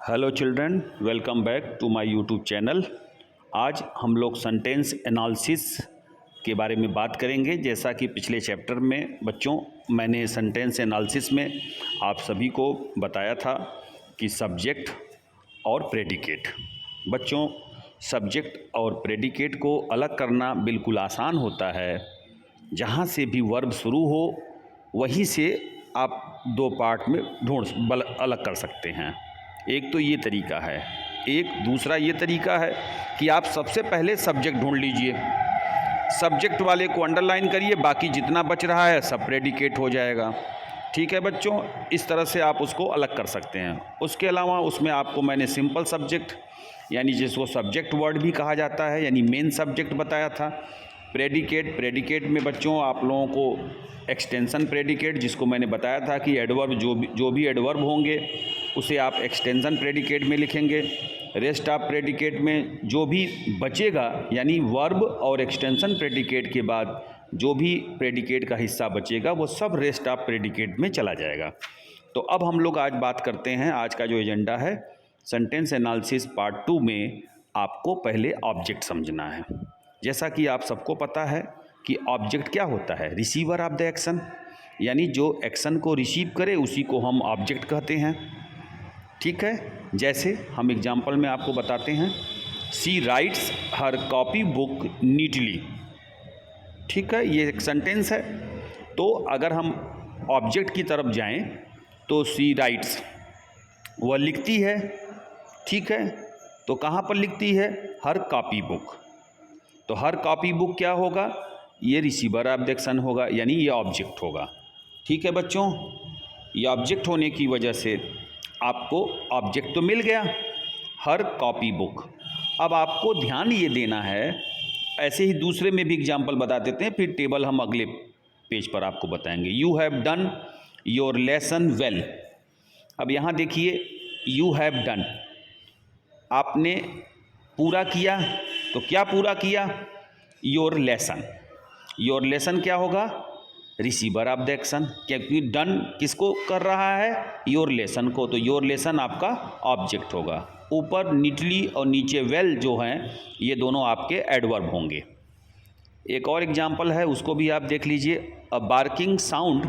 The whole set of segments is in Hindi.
Hello children, welcome back to my YouTube channel. आज हम लोग सेंटेंस एनालिसिस के बारे में बात करेंगे। जैसा कि पिछले चैप्टर में बच्चों मैंने सेंटेंस एनालिसिस में आप सभी को बताया था कि सब्जेक्ट और प्रेडिकेट। बच्चों, सब्जेक्ट और प्रेडिकेट को अलग करना बिल्कुल आसान होता है। जहाँ से भी वर्ब शुरू हो वहीं से आप दो पार्ट में अलग कर सकते हैं। एक तो ये तरीका है, एक दूसरा ये तरीका है कि आप सबसे पहले सब्जेक्ट ढूंढ लीजिए, सब्जेक्ट वाले को अंडरलाइन करिए, बाकी जितना बच रहा है सब प्रेडिकेट हो जाएगा। ठीक है बच्चों, इस तरह से आप उसको अलग कर सकते हैं। उसके अलावा उसमें आपको मैंने सिंपल सब्जेक्ट यानी जिसको सब्जेक्ट वर्ड भी कहा जाता है यानी मेन सब्जेक्ट बताया था। प्रेडिकेट में बच्चों आप लोगों को एक्सटेंशन प्रेडिकेट, जिसको मैंने बताया था कि एडवर्ब जो भी एडवर्ब होंगे उसे आप एक्सटेंशन प्रेडिकेट में लिखेंगे। रेस्ट ऑफ प्रेडिकेट में जो भी बचेगा यानी वर्ब और एक्सटेंशन प्रेडिकेट के बाद जो भी प्रेडिकेट का हिस्सा बचेगा वो सब रेस्ट ऑफ प्रेडिकेट में चला जाएगा। तो अब हम लोग आज बात करते हैं, आज का जो एजेंडा है सेंटेंस एनालिसिस पार्ट 2 में आपको पहले ऑब्जेक्ट समझना है। जैसा कि आप सबको पता है कि ऑब्जेक्ट क्या होता है, रिसीवर ऑफ द एक्शन, यानी जो एक्शन को रिसीव करे उसी को हम ऑब्जेक्ट कहते हैं। ठीक है, जैसे हम एग्जाम्पल में आपको बताते हैं, she writes her copy book neatly. ठीक है, ये एक सेंटेंस है। तो अगर हम ऑब्जेक्ट की तरफ जाएं तो शी राइट्स वह लिखती है। ठीक है, तो कहाँ पर लिखती है, हर कॉपी बुक। तो हर कॉपी बुक क्या होगा, ये रिसीवर ऑफ द एक्शन होगा यानी ये ऑब्जेक्ट होगा। ठीक है बच्चों, ये ऑब्जेक्ट होने की वजह से आपको ऑब्जेक्ट तो मिल गया, हर कॉपी बुक। अब आपको ध्यान ये देना है, ऐसे ही दूसरे में भी एग्जाम्पल बता देते हैं, फिर टेबल हम अगले पेज पर आपको बताएंगे। You have done your lesson well. अब यहाँ देखिए, यू हैव डन, आपने पूरा किया। तो क्या पूरा किया, योर लेसन। योर लेसन क्या होगा, रिसीवर ऑफ द एक्शन, क्योंकि डन किसको कर रहा है, योर लेसन को। तो योर लेसन आपका ऑब्जेक्ट होगा। ऊपर नीटली और नीचे वेल जो हैं ये दोनों आपके एडवर्ब होंगे। एक और एग्जाम्पल है, उसको भी आप देख लीजिए। A barking sound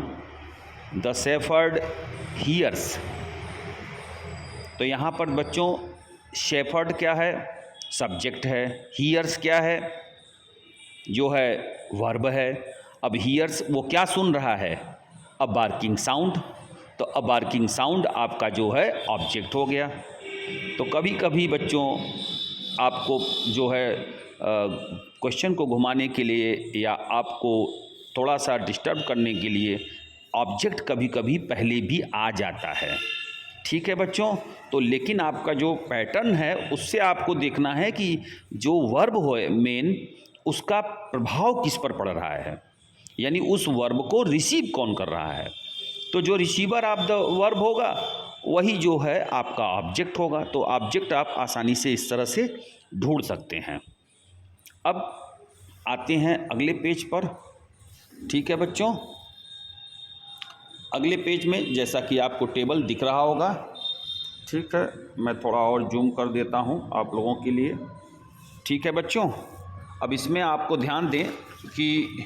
the shepherd hears. तो यहाँ पर बच्चों शेफर्ड क्या है, सब्जेक्ट है। हियर्स क्या है, जो है वर्ब है। अब हियर्स वो क्या सुन रहा है, अ बार्किंग साउंड। तो अ बार्किंग साउंड आपका जो है ऑब्जेक्ट हो गया। तो कभी कभी बच्चों आपको जो है क्वेश्चन को घुमाने के लिए या आपको थोड़ा सा डिस्टर्ब करने के लिए ऑब्जेक्ट कभी कभी पहले भी आ जाता है। ठीक है बच्चों, तो लेकिन आपका जो पैटर्न है उससे आपको देखना है कि जो वर्ब हो मेन, उसका प्रभाव किस पर पड़ रहा है, यानी उस वर्ब को रिसीव कौन कर रहा है। तो जो रिसीवर ऑफ द वर्ब होगा वही जो है आपका ऑब्जेक्ट होगा। तो ऑब्जेक्ट आप आसानी से इस तरह से ढूंढ सकते हैं। अब आते हैं अगले पेज पर। ठीक है बच्चों, अगले पेज में जैसा कि आपको टेबल दिख रहा होगा, ठीक है, मैं थोड़ा और जूम कर देता हूं आप लोगों के लिए। ठीक है बच्चों, अब इसमें आपको ध्यान दें कि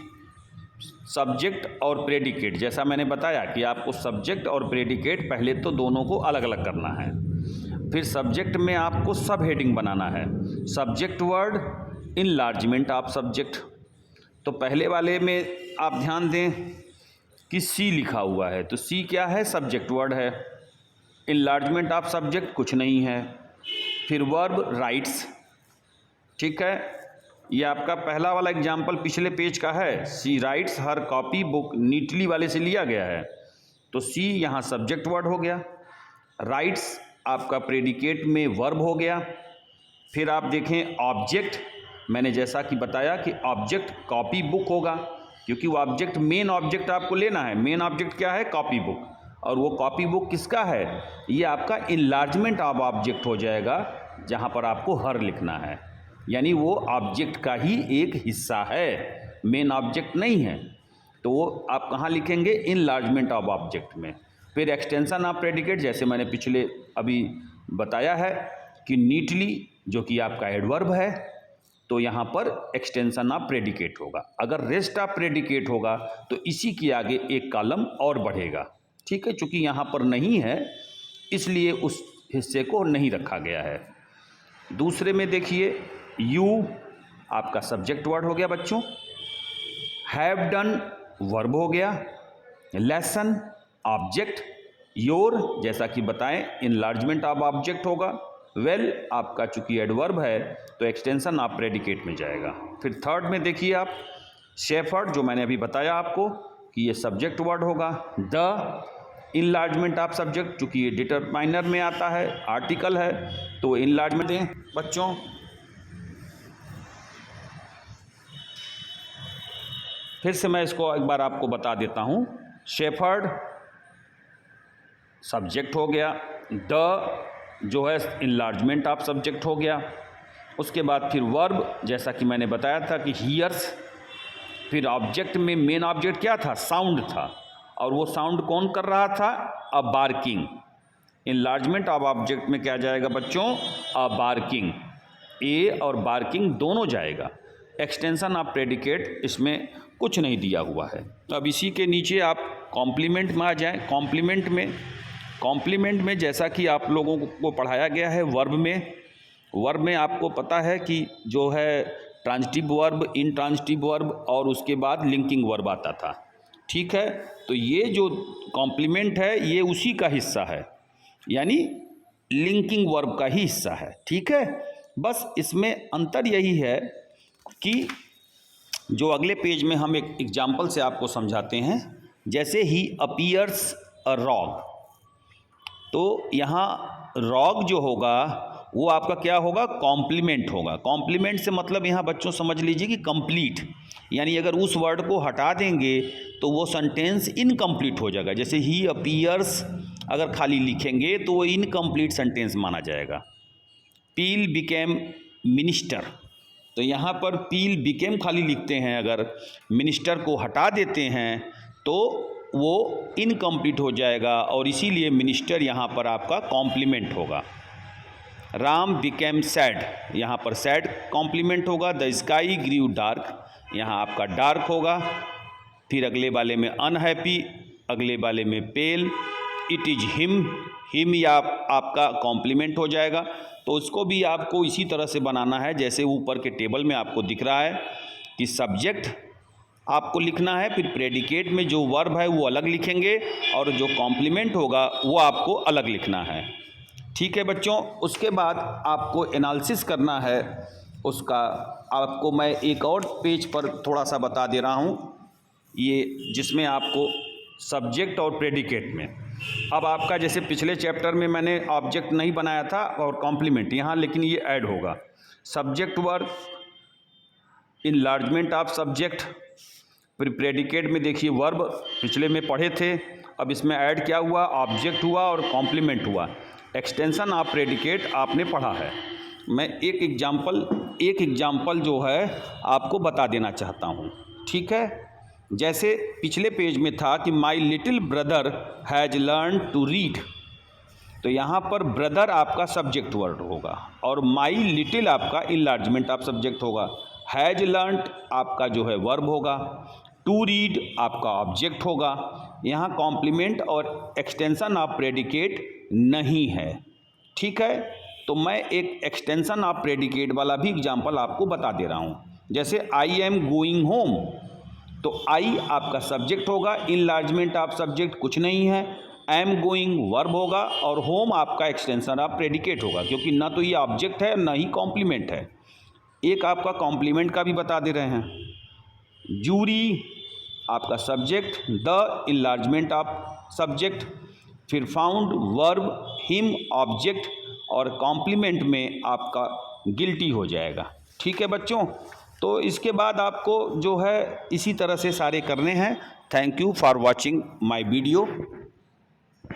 सब्जेक्ट और प्रेडिकेट, जैसा मैंने बताया कि आपको सब्जेक्ट और प्रेडिकेट पहले तो दोनों को अलग अलग करना है। फिर सब्जेक्ट में आपको सब हेडिंग बनाना है, subject word, enlargement of subject. तो पहले वाले में आप ध्यान दें कि सी लिखा हुआ है, तो सी क्या है, सब्जेक्ट वर्ड है। इनलार्जमेंट ऑफ सब्जेक्ट कुछ नहीं है। फिर वर्ब राइट्स। ठीक है, ये आपका पहला वाला एग्जाम्पल पिछले पेज का है, सी राइट्स हर कॉपी बुक नीटली वाले से लिया गया है। तो सी यहाँ सब्जेक्ट वर्ड हो गया, राइट्स आपका प्रेडिकेट में वर्ब हो गया। फिर आप देखें ऑब्जेक्ट, मैंने जैसा कि बताया कि ऑब्जेक्ट कॉपी बुक होगा, क्योंकि वो ऑब्जेक्ट मेन ऑब्जेक्ट आपको लेना है। मेन ऑब्जेक्ट क्या है, कॉपी बुक, और वो कॉपी बुक किसका है, ये आपका इनलार्जमेंट ऑफ ऑब्जेक्ट हो जाएगा, जहाँ पर आपको हर लिखना है, यानी वो ऑब्जेक्ट का ही एक हिस्सा है, मेन ऑब्जेक्ट नहीं है। तो वो आप कहाँ लिखेंगे, इनलार्जमेंट ऑफ ऑब्जेक्ट में। फिर एक्सटेंशन ऑफ प्रेडिकेट, जैसे मैंने पिछले अभी बताया है कि नीटली जो कि आपका एडवर्ब है, तो यहाँ पर एक्सटेंशन ऑफ प्रेडिकेट होगा। अगर रेस्ट ऑफ प्रेडिकेट होगा तो इसी के आगे एक कॉलम और बढ़ेगा। ठीक है, चूंकि यहाँ पर नहीं है इसलिए उस हिस्से को नहीं रखा गया है। दूसरे में देखिए, यू आपका सब्जेक्ट वर्ड हो गया बच्चों, हैव डन वर्ब हो गया, लेसन ऑब्जेक्ट, योर जैसा कि बताएं इनलार्जमेंट ऑफ ऑब्जेक्ट होगा, वेल आपका चूंकि एडवर्ब है तो एक्सटेंशन ऑफ प्रेडिकेट में जाएगा। फिर थर्ड में देखिए आप, शेफर्ड जो मैंने अभी बताया आपको कि ये सब्जेक्ट वर्ड होगा, द इनलार्जमेंट ऑफ सब्जेक्ट चूंकि ये डिटरमाइनर में आता है, आर्टिकल है तो इनलार्जमेंट दें बच्चों। फिर से मैं इसको एक बार आपको बता देता हूँ, शेफर्ड सब्जेक्ट हो गया, द जो है इनलार्जमेंट ऑफ सब्जेक्ट हो गया, उसके बाद फिर वर्ब जैसा कि मैंने बताया था कि हियर्स, फिर ऑब्जेक्ट में मेन ऑब्जेक्ट क्या था, साउंड था, और वो साउंड कौन कर रहा था, अ बार्किंग। इनलार्जमेंट ऑफ ऑब्जेक्ट में क्या जाएगा बच्चों, अ बार्किंग, ए और बार्किंग दोनों जाएगा। एक्सटेंशन ऑफ प्रेडिकेट इसमें कुछ नहीं दिया हुआ है। तो अब इसी के नीचे आप कॉम्प्लीमेंट में आ जाएं। कॉम्प्लीमेंट में जैसा कि आप लोगों को पढ़ाया गया है, वर्ब में आपको पता है कि जो है ट्रांजिटिव वर्ब, इनट्रांजिटिव वर्ब और उसके बाद लिंकिंग वर्ब आता था। ठीक है, तो ये जो कॉम्प्लीमेंट है ये उसी का हिस्सा है, यानी लिंकिंग वर्ब का ही हिस्सा है। ठीक है, बस इसमें अंतर यही है कि जो अगले पेज में हम एक एग्जाम्पल से आपको समझाते हैं, जैसे ही अपीयर्स अ रॉग, तो यहाँ रॉग जो होगा वो आपका क्या होगा, कॉम्प्लीमेंट होगा। कॉम्प्लीमेंट से मतलब यहाँ बच्चों समझ लीजिए कि कंप्लीट, यानी अगर उस वर्ड को हटा देंगे तो वो सेंटेंस इनकम्प्लीट हो जाएगा। जैसे ही अपीयर्स अगर खाली लिखेंगे तो वो इनकम्प्लीट सेंटेंस माना जाएगा। पील बिकेम मिनिस्टर, तो यहाँ पर पील बिकेम खाली लिखते हैं, अगर मिनिस्टर को हटा देते हैं तो वो इनकम्प्लीट हो जाएगा और इसीलिए मिनिस्टर यहाँ पर आपका कॉम्प्लीमेंट होगा। राम बिकेम सैड, यहाँ पर सैड कॉम्प्लीमेंट होगा। द स्काई ग्रीव डार्क, यहाँ आपका डार्क होगा। फिर अगले वाले में अनहैप्पी, अगले वाले में पेल। इट इज हिम या आपका कॉम्प्लीमेंट हो जाएगा। तो उसको भी आपको इसी तरह से बनाना है जैसे ऊपर के टेबल में आपको दिख रहा है कि सब्जेक्ट आपको लिखना है, फिर प्रेडिकेट में जो वर्ब है वो अलग लिखेंगे और जो कॉम्प्लीमेंट होगा वो आपको अलग लिखना है। ठीक है बच्चों, उसके बाद आपको एनालिसिस करना है उसका। आपको मैं एक और पेज पर थोड़ा सा बता दे रहा हूँ, ये जिसमें आपको सब्जेक्ट और प्रेडिकेट में, अब आपका जैसे पिछले चैप्टर में मैंने ऑब्जेक्ट नहीं बनाया था और कॉम्प्लीमेंट यहाँ, लेकिन ये ऐड होगा। Subject verb, enlargement of subject, फिर प्रेडिकेट में देखिए वर्ब पिछले में पढ़े थे, अब इसमें ऐड क्या हुआ, ऑब्जेक्ट हुआ और कॉम्प्लीमेंट हुआ। एक्सटेंशन ऑफ प्रेडिकेट आपने पढ़ा है। मैं एक एग्जाम्पल जो है आपको बता देना चाहता हूँ। ठीक है, जैसे पिछले पेज में था कि my little brother has learn to read, तो यहाँ पर ब्रदर आपका सब्जेक्ट वर्ड होगा और माई लिटिल आपका इनलार्जमेंट ऑफ सब्जेक्ट होगा। हैज़ लर्नड आपका जो है वर्ब होगा, टू रीड आपका ऑब्जेक्ट होगा। यहाँ कॉम्प्लीमेंट और एक्सटेंशन ऑफ प्रेडिकेट नहीं है। ठीक है, तो मैं एक एक्सटेंशन ऑफ प्रेडिकेट वाला भी एग्जाम्पल आपको बता दे रहा हूँ। जैसे आई एम गोइंग होम, तो आई आपका सब्जेक्ट होगा, इनलार्जमेंट ऑफ सब्जेक्ट कुछ नहीं है, एम गोइंग वर्ब होगा और होम आपका एक्सटेंशन ऑफ प्रेडिकेट होगा, क्योंकि ना तो ये ऑब्जेक्ट है ना ही कॉम्प्लीमेंट है। एक आपका कॉम्प्लीमेंट का भी बता दे रहे हैं। जूरी आपका subject, the enlargement of subject, फिर फाउंड वर्ब, हिम ऑब्जेक्ट और कॉम्प्लीमेंट में आपका गिल्टी हो जाएगा। ठीक है बच्चों, तो इसके बाद आपको जो है इसी तरह से सारे करने हैं। Thank you for watching my video.